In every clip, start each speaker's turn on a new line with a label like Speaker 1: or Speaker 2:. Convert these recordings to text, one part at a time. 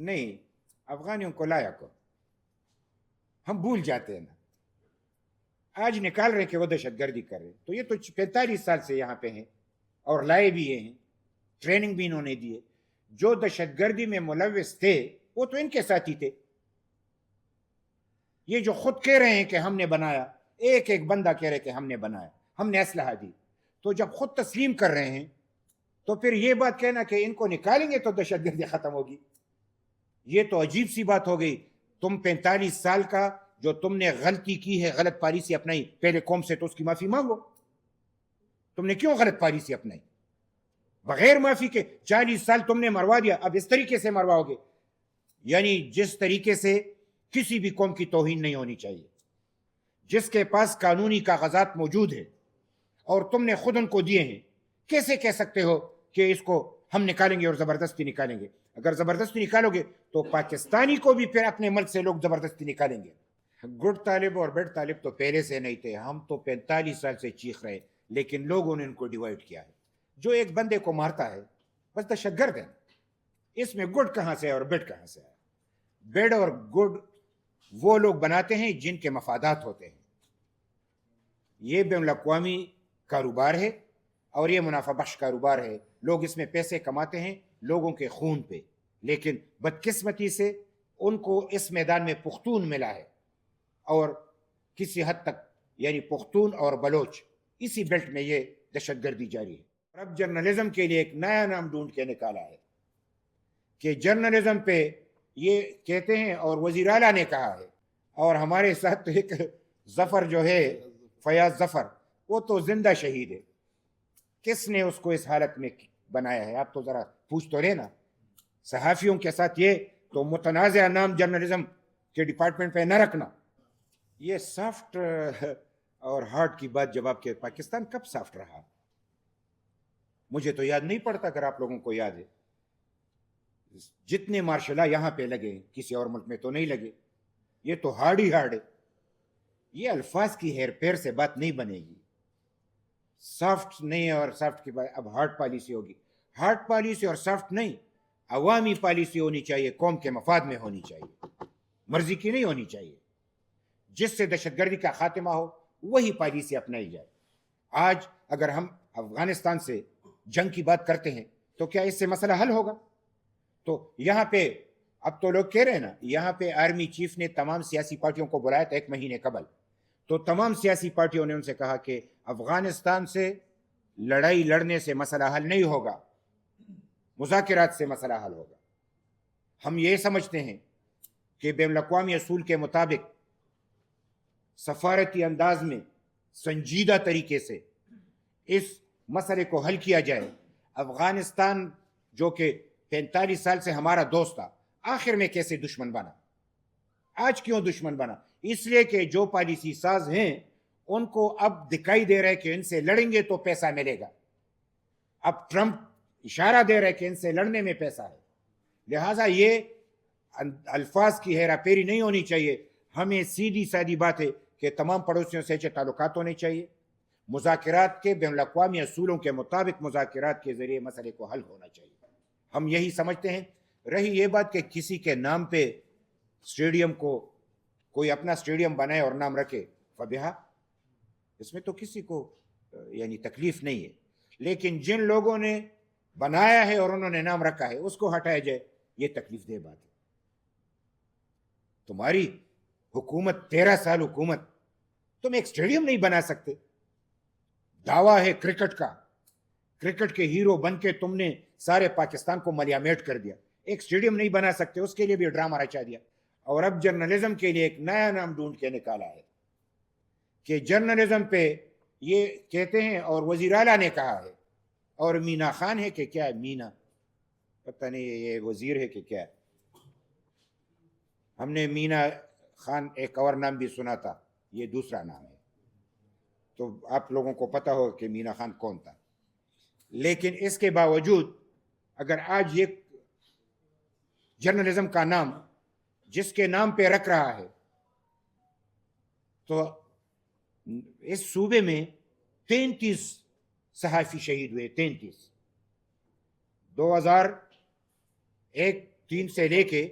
Speaker 1: نہیں، افغانیوں کو لایا کو ہم بھول جاتے ہیں نا، آج نکال رہے کہ وہ دہشت گردی کر رہے، تو یہ تو 45 سال سے یہاں پہ ہیں اور لائے بھی یہ ہیں، ٹریننگ بھی انہوں نے دی ہے۔ جو دہشت گردی میں ملوث تھے وہ تو ان کے ساتھی تھے۔ یہ جو خود کہہ رہے ہیں کہ ہم نے بنایا، ایک ایک بندہ کہہ رہے کہ ہم نے بنایا، ہم نے اسلحہ دی، تو جب خود تسلیم کر رہے ہیں تو پھر یہ بات کہنا کہ ان کو نکالیں گے تو دہشت گردی ختم ہوگی، یہ تو عجیب سی بات ہو گئی۔ تم 45 سال کا جو تم نے غلطی کی ہے، غلط پالیسی اپنائی پہلے قوم سے، تو اس کی معافی مانگو۔ تم نے کیوں غلط پالیسی اپنائی؟ بغیر معافی کے 40 سال تم نے مروا دیا، اب اس طریقے سے مرواؤ گے؟ یعنی جس طریقے سے کسی بھی قوم کی توہین نہیں ہونی چاہیے، جس کے پاس قانونی کاغذات موجود ہیں اور تم نے خود ان کو دیے ہیں، کیسے کہہ سکتے ہو کہ اس کو ہم نکالیں گے اور زبردستی نکالیں گے؟ اگر زبردستی نکالو گے تو پاکستانی کو بھی پھر اپنے ملک سے لوگ زبردستی نکالیں گے۔ گڈ طالب اور بیڈ طالب تو پہلے سے نہیں تھے، ہم تو 45 سال سے چیخ رہے، لیکن لوگوں نے ان کو ڈیوائیڈ کیا ہے۔ جو ایک بندے کو مارتا ہے بس دہشت گرد ہے، اس میں گڈ کہاں سے اور بیڈ کہاں سے ہے؟ بیڈ اور گڈ وہ لوگ بناتے ہیں جن کے مفادات ہوتے ہیں۔ یہ بین الاقوامی کاروبار ہے اور یہ منافع بخش کاروبار ہے، لوگ اس میں پیسے کماتے ہیں لوگوں کے خون پہ، لیکن بدقسمتی سے ان کو اس میدان میں پختون ملا ہے، اور کسی حد تک یعنی پختون اور بلوچ، اسی بیلٹ میں یہ دہشت گردی جاری ہے۔ اور اب جرنلزم کے لیے ایک نیا نام ڈھونڈ کے نکالا ہے کہ جرنلزم پہ یہ کہتے ہیں، اور وزیر اعلیٰ نے کہا ہے، اور ہمارے ساتھ تو ایک ظفر جو ہے، فیاض ظفر، وہ تو زندہ شہید ہے۔ کس نے اس کو اس حالت میں بنایا ہے؟ آپ تو ذرا پوچھ تو لینا۔ صحافیوں کے ساتھ یہ تو متنازع نام جرنلزم کے ڈپارٹمنٹ پہ نہ رکھنا۔ یہ سافٹ اور ہارڈ کی بات جب آپ کے پاکستان کب سافٹ رہا؟ مجھے تو یاد نہیں پڑتا، اگر آپ لوگوں کو یاد ہے۔ جتنے مارشل لا یہاں پہ لگے کسی اور ملک میں تو نہیں لگے، یہ تو ہارڈ ہی ہارڈ ہے۔ یہ الفاظ کی ہیر پھیر سے بات نہیں بنے گی، سافٹ نہیں اور سافٹ کی بات، اب ہارڈ پالیسی ہوگی۔ ہارڈ پالیسی اور سافٹ نہیں، عوامی پالیسی ہونی چاہیے، قوم کے مفاد میں ہونی چاہیے، مرضی کی نہیں ہونی چاہیے۔ جس سے دہشت گردی کا خاتمہ ہو وہی پالیسی اپنائی جائے۔ آج اگر ہم افغانستان سے جنگ کی بات کرتے ہیں تو کیا اس سے مسئلہ حل ہوگا؟ تو یہاں پہ اب تو لوگ کہہ رہے ہیں نا، یہاں پہ آرمی چیف نے تمام سیاسی پارٹیوں کو بلایا تھا 1 مہینے قبل، تو تمام سیاسی پارٹیوں نے ان سے کہا کہ افغانستان سے لڑائی لڑنے سے مسئلہ حل نہیں ہوگا، مذاکرات سے مسئلہ حل ہوگا۔ ہم یہ سمجھتے ہیں کہ بین الاقوامی اصول کے مطابق سفارتی انداز میں سنجیدہ طریقے سے اس مسئلے کو حل کیا جائے۔ افغانستان جو کہ 45 سال سے ہمارا دوست تھا، آخر میں کیسے دشمن بنا؟ آج کیوں دشمن بنا؟ اس لیے کہ جو پالیسی ساز ہیں ان کو اب دکھائی دے رہا ہے کہ ان سے لڑیں گے تو پیسہ ملے گا۔ اب ٹرمپ اشارہ دے رہا ہے کہ ان سے لڑنے میں پیسہ ہے، لہٰذا یہ الفاظ کی ہیرا پھیری نہیں ہونی چاہیے۔ ہمیں سیدھی سادی بات ہے کہ تمام پڑوسیوں سے اچھے تعلقات ہونے چاہیے، مذاکرات کے بین الاقوامی اصولوں کے مطابق مذاکرات کے ذریعے مسئلے کو حل ہونا چاہیے، ہم یہی سمجھتے ہیں۔ رہی یہ بات کہ کسی کے نام پہ اسٹیڈیم کو کوئی اپنا اسٹیڈیم بنائے اور نام رکھے، فبہا، اس میں تو کسی کو یعنی تکلیف نہیں ہے، لیکن جن لوگوں نے بنایا ہے اور انہوں نے نام رکھا ہے اس کو ہٹایا جائے، یہ تکلیف دہ بات ہے۔ تمہاری حکومت 13 سال حکومت، تم ایک اسٹیڈیم نہیں بنا سکتے؟ دعویٰ ہے کرکٹ کا، کرکٹ کے ہیرو بن کے تم نے سارے پاکستان کو ملیامیٹ کر دیا، ایک اسٹیڈیم نہیں بنا سکتے، اس کے لیے بھی ڈرامہ رچا دیا۔ اور اب جرنلزم کے لیے ایک نیا نام ڈھونڈ کے نکالا ہے کہ جرنلزم پہ یہ کہتے ہیں، اور وزیر اعلیٰ نے کہا ہے، اور مینا خان ہے کہ کیا ہے، مینا پتہ نہیں یہ وزیر ہے کہ کیا ہے، ہم نے مینا خان ایک اور نام بھی سنا تھا، یہ دوسرا نام ہے، تو آپ لوگوں کو پتہ ہو کہ مینا خان کون تھا۔ لیکن اس کے باوجود اگر آج یہ جرنلزم کا نام جس کے نام پہ رکھ رہا ہے، تو اس صوبے میں 33 صحافی شہید ہوئے، 33، 2001 3 سے لے کے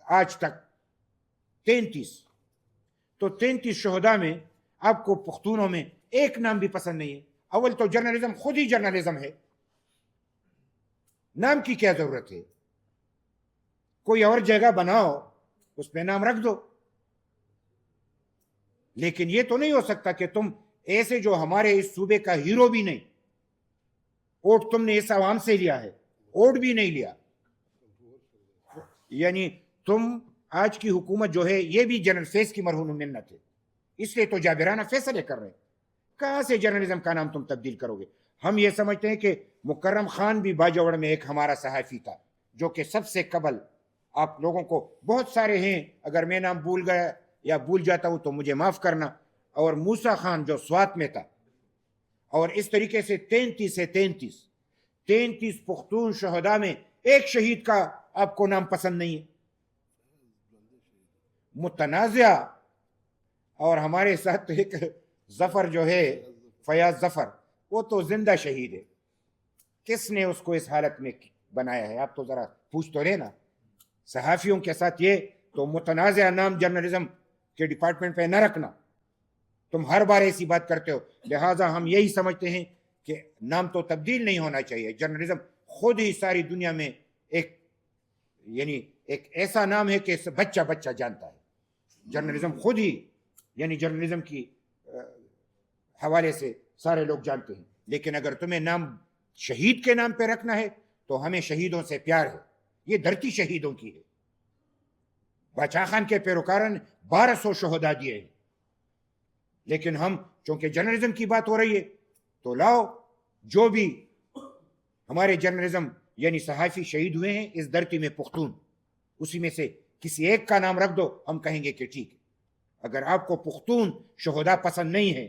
Speaker 1: آج تک 33، تو 33 شہداء میں آپ کو پختونوں میں ایک نام بھی پسند نہیں ہے. اول تو جرنلزم خود ہی جرنلزم ہے، نام کی کیا ضرورت ہے؟ کوئی اور جگہ بناؤ، اس پہ نام رکھ دو. لیکن یہ تو نہیں ہو سکتا کہ تم ایسے جو ہمارے اس صوبے کا ہیرو بھی نہیں، ووٹ تم نے اس عوام سے لیا ہے، ووٹ بھی نہیں لیا، یعنی تم آج کی حکومت جو ہے یہ بھی جنرل فیس کی مرہون منت ہے، اس لیے تو جابرانہ فیصلے کر رہے ہیں. کہاں سے جرنلزم کا نام تم تبدیل کرو گے؟ ہم یہ سمجھتے ہیں کہ مکرم خان بھی باجوڑ میں ایک ہمارا صحافی تھا جو کہ سب سے قبل، آپ لوگوں کو بہت سارے ہیں، اگر میں نام بھول گیا یا بھول جاتا ہوں تو مجھے معاف کرنا، اور موسیٰ خان جو سوات میں تھا، اور اس طریقے سے 33 پختون شہداء میں ایک شہید کا آپ کو نام پسند نہیں ہے. متنازع. اور ہمارے ساتھ ایک ظفر جو ہے، فیاض ظفر، وہ تو زندہ شہید ہے. کس نے اس کو اس حالت میں بنایا ہے؟ آپ تو ذرا پوچھ تو لینا. صحافیوں کے ساتھ یہ تو متنازع نام جرنلزم کے ڈپارٹمنٹ پہ نہ رکھنا. تم ہر بار ایسی بات کرتے ہو، لہٰذا ہم یہی سمجھتے ہیں کہ نام تو تبدیل نہیں ہونا چاہیے. جرنلزم خود ہی ساری دنیا میں ایک ایسا نام ہے کہ بچہ بچہ جانتا ہے. جرنلزم خود ہی، یعنی جرنلزم کی حوالے سے سارے لوگ جانتے ہیں. لیکن اگر تمہیں نام شہید کے نام پہ رکھنا ہے تو ہمیں شہیدوں سے پیار ہے. یہ دھرتی شہیدوں کی ہے. باچا خان کے پیروکاروں نے 1200 شہداء دیے ہیں، لیکن ہم چونکہ جرنلزم کی بات ہو رہی ہے تو لاؤ جو بھی ہمارے جرنلزم یعنی صحافی شہید ہوئے ہیں اس دھرتی میں پختون، اسی میں سے کسی ایک کا نام رکھ دو، ہم کہیں گے کہ ٹھیک ہے. اگر آپ کو پختون شہداء پسند نہیں ہے،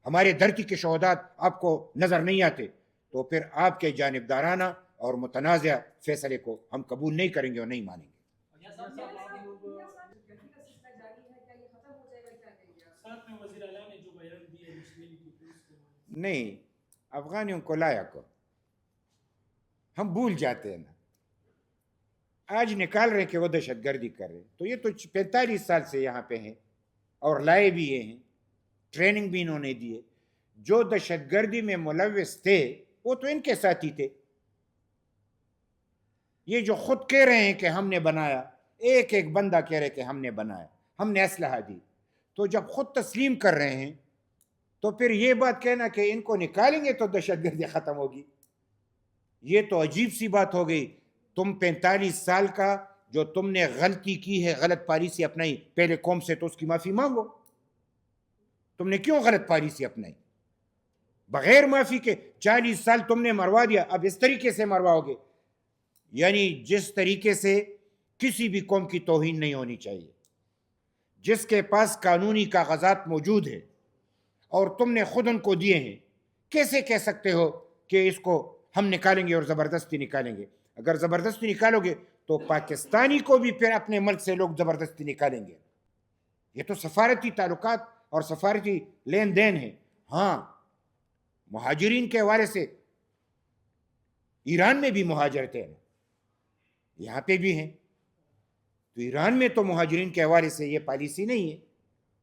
Speaker 1: ہمارے دھرتی کے شہداء آپ کو نظر نہیں آتے، تو پھر آپ کے جانبدارانہ اور متنازع فیصلے کو ہم قبول نہیں کریں گے اور نہیں مانیں گے. نہیں، افغانیوں کو لایا کو ہم بھول جاتے ہیں نا. آج نکال رہے کہ وہ دہشت گردی کر رہے، تو یہ تو 45 سال سے یہاں پہ ہیں اور لائے بھی یہ ہیں، ٹریننگ بھی انہوں نے دیے. جو دہشت گردی میں ملوث تھے وہ تو ان کے ساتھی تھے. یہ جو خود کہہ رہے ہیں کہ ہم نے بنایا، ایک ایک بندہ کہہ رہے کہ ہم نے بنایا، ہم نے اسلحہ دی، تو جب خود تسلیم کر رہے ہیں تو پھر یہ بات کہنا کہ ان کو نکالیں گے تو دہشت گردی ختم ہوگی، یہ تو عجیب سی بات ہو گئی. تم 45 سال کا جو تم نے غلطی کی ہے، غلط پالیسی اپنائی پہلے قوم سے، تو اس کی معافی مانگو. تم نے کیوں غلط پالیسی اپنائی؟ بغیر معافی کے 40 سال تم نے مروا دیا، اب اس طریقے سے مرواؤ گے؟ یعنی جس طریقے سے کسی بھی قوم کی توہین نہیں ہونی چاہیے، جس کے پاس قانونی کاغذات موجود ہیں اور تم نے خود ان کو دیے ہیں، کیسے کہہ سکتے ہو کہ اس کو ہم نکالیں گے اور زبردستی نکالیں گے؟ اگر زبردستی نکالو گے تو پاکستانی کو بھی پھر اپنے ملک سے لوگ زبردستی نکالیں گے. یہ تو سفارتی تعلقات اور سفارتی لین دین ہے. ہاں، مہاجرین کے حوالے سے ایران میں بھی مہاجرتیں ہیں، یہاں پہ بھی ہیں، تو ایران میں تو مہاجرین کے حوالے سے یہ پالیسی نہیں ہے.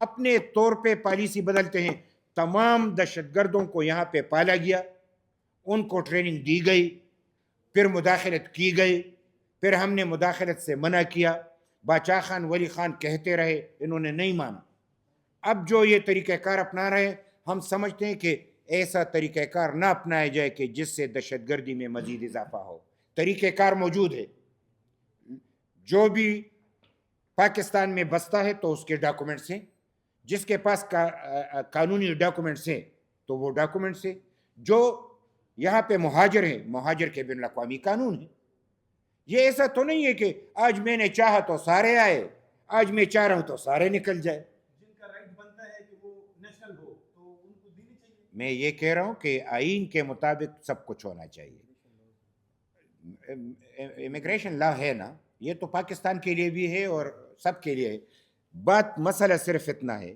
Speaker 1: اپنے طور پہ پالیسی بدلتے ہیں. تمام دہشت گردوں کو یہاں پہ پالا گیا، ان کو ٹریننگ دی گئی، پھر مداخلت کی گئی، پھر ہم نے مداخلت سے منع کیا. باچا خان، ولی خان کہتے رہے، انہوں نے نہیں مانا. اب جو یہ طریقہ کار اپنا رہے ہیں، ہم سمجھتے ہیں کہ ایسا طریقہ کار نہ اپنایا جائے کہ جس سے دہشت گردی میں مزید اضافہ ہو. طریقہ کار موجود ہے، جو بھی پاکستان میں بستا ہے تو اس کے ڈاکومنٹس ہیں، جس کے پاس قانونی ڈاکومنٹس ہیں تو وہ ڈاکومنٹس ہیں. جو یہاں پہ مہاجر ہیں، مہاجر کے بین الاقوامی قانون ہے. یہ ایسا تو نہیں ہے کہ آج میں نے چاہا تو سارے آئے، آج میں چاہ رہا ہوں تو سارے نکل جائے.
Speaker 2: جن کا رائٹ بنتا ہے کہ وہ نیشنل ہو تو ان کو دینی چاہیے.
Speaker 1: میں یہ کہہ رہا ہوں کہ آئین کے مطابق سب کچھ ہونا چاہیے. امیگریشن لا ہے نا، یہ تو پاکستان کے لیے بھی ہے اور سب کے لیے ہے. بات مسئلہ صرف اتنا ہے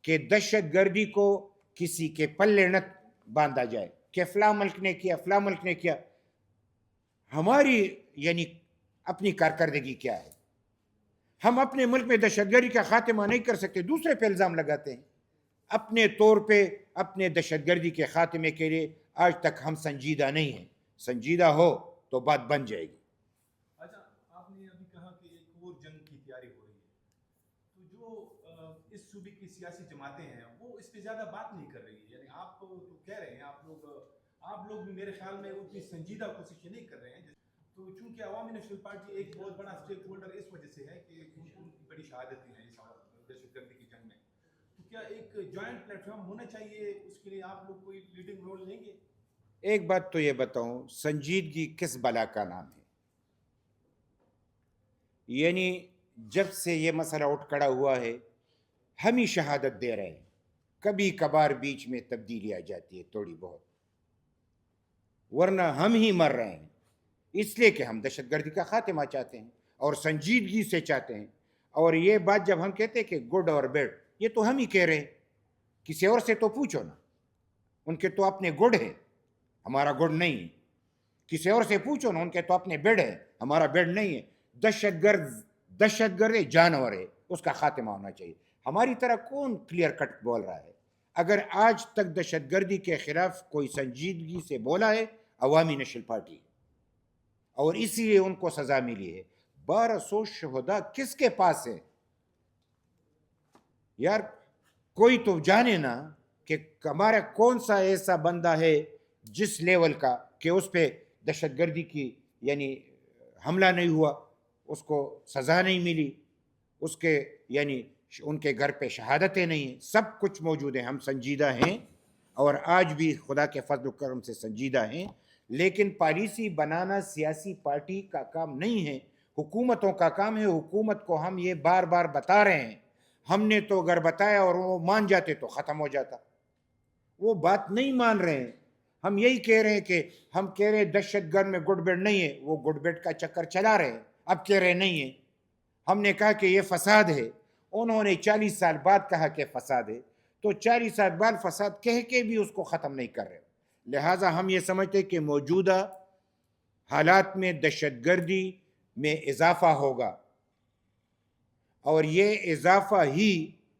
Speaker 1: کہ دہشت گردی کو کسی کے پلے نہ باندھا جائے کہ فلاں ملک نے کیا، فلاں ملک نے کیا. ہماری یعنی اپنی کارکردگی کیا ہے. ہم اپنے ملک میں دہشت گردی کا خاتمہ نہیں کر سکتے, دوسرے پہ الزام لگاتے ہیں. اپنے طور پہ اپنے دہشت گردی کے خاتمے کے لیے آج تک ہم سنجیدہ نہیں ہیں. سنجیدہ ہو تو بات بن جائے گی.
Speaker 2: اچھا, آپ نے ابھی کہا کہ ایک اور جنگ کی تیاری ہو رہی ہے, تو جو اس صوبے کی سیاسی جماعتیں ہیں وہ اس پہ زیادہ بات نہیں کر رہی ہے. یعنی آپ تو کہہ رہے ہیں, آپ لوگ بھی میرے خیال میں اتنی سنجیدہ کوششیں نہیں کر رہے ہیں. تو چونکہ عوامی نیشنل پارٹی ایک بہت بڑا اسٹیک ہولڈر اس وجہ سے ہے کہ ان کی بڑی شہادتیں ہیں اس دہشت گردی کی جنگ میں, تو کیا ایک جوائنٹ پلیٹ فارم ہونا چاہیے؟ اس کے لیے آپ لوگ کوئی لیڈنگ رول لیں گے؟
Speaker 1: ایک بات تو یہ بتاؤں, سنجیدگی کس بلا کا نام ہے؟ یعنی جب سے یہ مسئلہ اٹھ کھڑا ہوا ہے ہم ہی شہادت دے رہے ہیں. کبھی کبھار بیچ میں تبدیلی آ جاتی ہے تھوڑی بہت, ورنہ ہم ہی مر رہے ہیں. اس لیے کہ ہم دہشت گردی کا خاتمہ چاہتے ہیں اور سنجیدگی سے چاہتے ہیں. اور یہ بات جب ہم کہتے ہیں کہ گڈ اور بیڈ, یہ تو ہم ہی کہہ رہے ہیں, کسی اور سے تو پوچھو نا. ان کے تو اپنے گڈ ہے, ہمارا گڈ نہیں ہے. کسی اور سے پوچھو نا, ان کے تو اپنے بیڈ ہے, ہمارا بیڈ نہیں ہے. دہشت گرد جانور ہے, اس کا خاتمہ ہونا چاہیے. ہماری طرح کون کلیئر کٹ بول رہا ہے؟ اگر آج تک دہشت گردی کے خلاف کوئی سنجیدگی سے بولا ہے عوامی نیشنل پارٹی, اور اسی لیے ان کو سزا ملی ہے. 1200 شہداء کس کے پاس ہے یار؟ کوئی تو جانے نا کہ ہمارا کون سا ایسا بندہ ہے جس لیول کا کہ اس پہ دہشت گردی کی یعنی حملہ نہیں ہوا, اس کو سزا نہیں ملی, اس کے یعنی ان کے گھر پہ شہادتیں نہیں ہیں. سب کچھ موجود ہیں. ہم سنجیدہ ہیں اور آج بھی خدا کے فضل و کرم سے سنجیدہ ہیں. لیکن پالیسی بنانا سیاسی پارٹی کا کام نہیں ہے, حکومتوں کا کام ہے. حکومت کو ہم یہ بار بار بتا رہے ہیں. ہم نے تو اگر بتایا اور وہ مان جاتے تو ختم ہو جاتا. وہ بات نہیں مان رہے ہیں. ہم یہی کہہ رہے ہیں کہ ہم کہہ رہے ہیں دہشت گرد میں گڈ بیڈ نہیں ہے, وہ گڈ بیڈ کا چکر چلا رہے ہیں. اب کہہ رہے نہیں ہے. ہم نے کہا کہ یہ فساد ہے, انہوں نے 40 سال بعد کہا کہ فساد ہے, تو 40 سال بعد فساد کہہ کے بھی اس کو ختم نہیں کر رہے. لہٰذا ہم یہ سمجھتے کہ موجودہ حالات میں دہشت گردی میں اضافہ ہوگا, اور یہ اضافہ ہی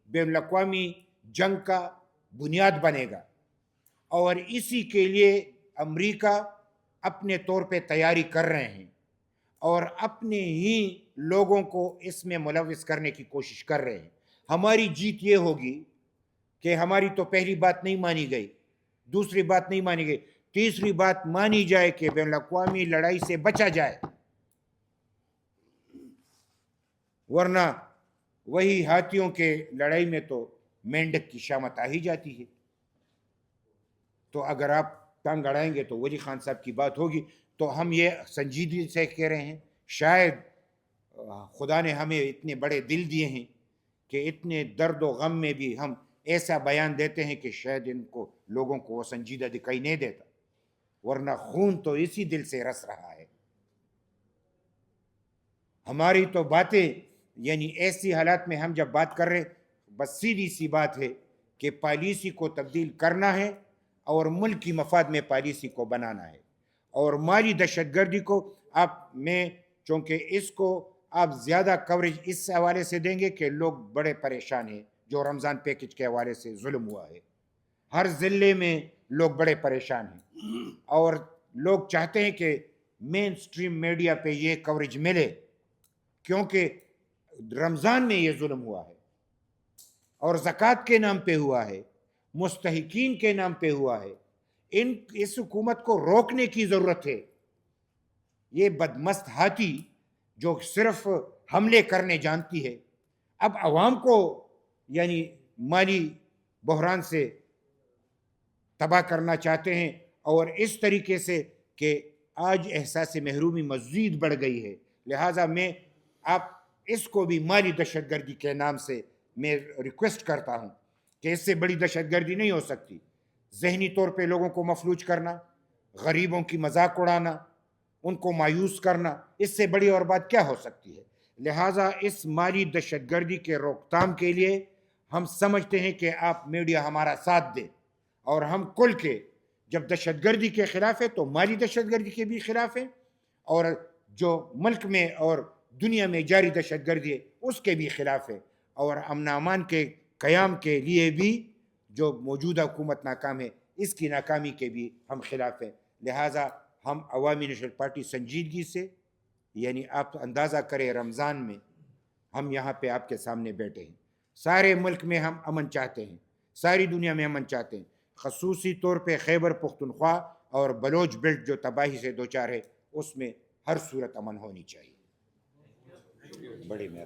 Speaker 1: بین الاقوامی جنگ کا بنیاد بنے گا. اور اسی کے لیے امریکہ اپنے طور پہ تیاری کر رہے ہیں اور اپنے ہی لوگوں کو اس میں ملوث کرنے کی کوشش کر رہے ہیں. ہماری جیت یہ ہوگی کہ ہماری تو پہلی بات نہیں مانی گئی, دوسری بات نہیں مانی گئی, تیسری بات مانی جائے کہ بین الاقوامی لڑائی سے بچا جائے. ورنہ وہی ہاتھیوں کے لڑائی میں تو مینڈک کی شامت آ ہی جاتی ہے. تو اگر آپ ٹانگ اڑائیں گے تو ولی خان صاحب کی بات ہوگی. تو ہم یہ سنجیدگی سے کہہ رہے ہیں, شاید خدا نے ہمیں اتنے بڑے دل دیے ہیں کہ اتنے درد و غم میں بھی ہم ایسا بیان دیتے ہیں کہ شاید ان کو لوگوں کو وہ سنجیدہ دکھائی نہیں دیتا, ورنہ خون تو اسی دل سے رس رہا ہے. ہماری تو باتیں یعنی ایسی حالات میں ہم جب بات کر رہے, بس سیدھی سی بات ہے کہ پالیسی کو تبدیل کرنا ہے اور ملک کی مفاد میں پالیسی کو بنانا ہے. اور مالی دہشت گردی کو میں چونکہ اس کو آپ زیادہ کوریج اس حوالے سے دیں گے کہ لوگ بڑے پریشان ہیں, جو رمضان پیکج کے حوالے سے ظلم ہوا ہے. ہر ضلع میں لوگ بڑے پریشان ہیں اور لوگ چاہتے ہیں کہ مین سٹریم میڈیا پہ یہ کوریج ملے, کیونکہ رمضان میں یہ ظلم ہوا ہے اور زکوٰۃ کے نام پہ ہوا ہے, مستحقین کے نام پہ ہوا ہے. اس حکومت کو روکنے کی ضرورت ہے. یہ بدمست ہاتھی جو صرف حملے کرنے جانتی ہے, اب عوام کو یعنی مالی بحران سے تباہ کرنا چاہتے ہیں, اور اس طریقے سے کہ آج احساس محرومی مزید بڑھ گئی ہے. لہٰذا میں آپ اس کو بھی مالی دہشت گردی کے نام سے میں ریکویسٹ کرتا ہوں کہ اس سے بڑی دہشت گردی نہیں ہو سکتی. ذہنی طور پہ لوگوں کو مفلوج کرنا, غریبوں کی مذاق اڑانا, ان کو مایوس کرنا, اس سے بڑی اور بات کیا ہو سکتی ہے. لہٰذا اس مالی دہشت گردی کے روک تھام کے لیے ہم سمجھتے ہیں کہ آپ میڈیا ہمارا ساتھ دے, اور ہم کل کے جب دہشت گردی کے خلاف ہے تو مالی دہشت گردی کے بھی خلاف ہیں, اور جو ملک میں اور دنیا میں جاری دہشت گردی ہے اس کے بھی خلاف ہے، اور امن و امان کے قیام کے لیے بھی جو موجودہ حکومت ناکام ہے اس کی ناکامی کے بھی ہم خلاف ہیں۔ لہٰذا ہم عوامی نیشنل پارٹی سنجیدگی سے، یعنی آپ اندازہ کریں رمضان میں ہم یہاں پہ آپ کے سامنے بیٹھے ہیں، سارے ملک میں ہم امن چاہتے ہیں، ساری دنیا میں امن چاہتے ہیں، خصوصی طور پہ خیبر پختونخوا اور بلوچ بیلٹ جو تباہی سے دوچار ہے اس میں ہر صورت امن ہونی چاہیے۔ بڑی مہربانی۔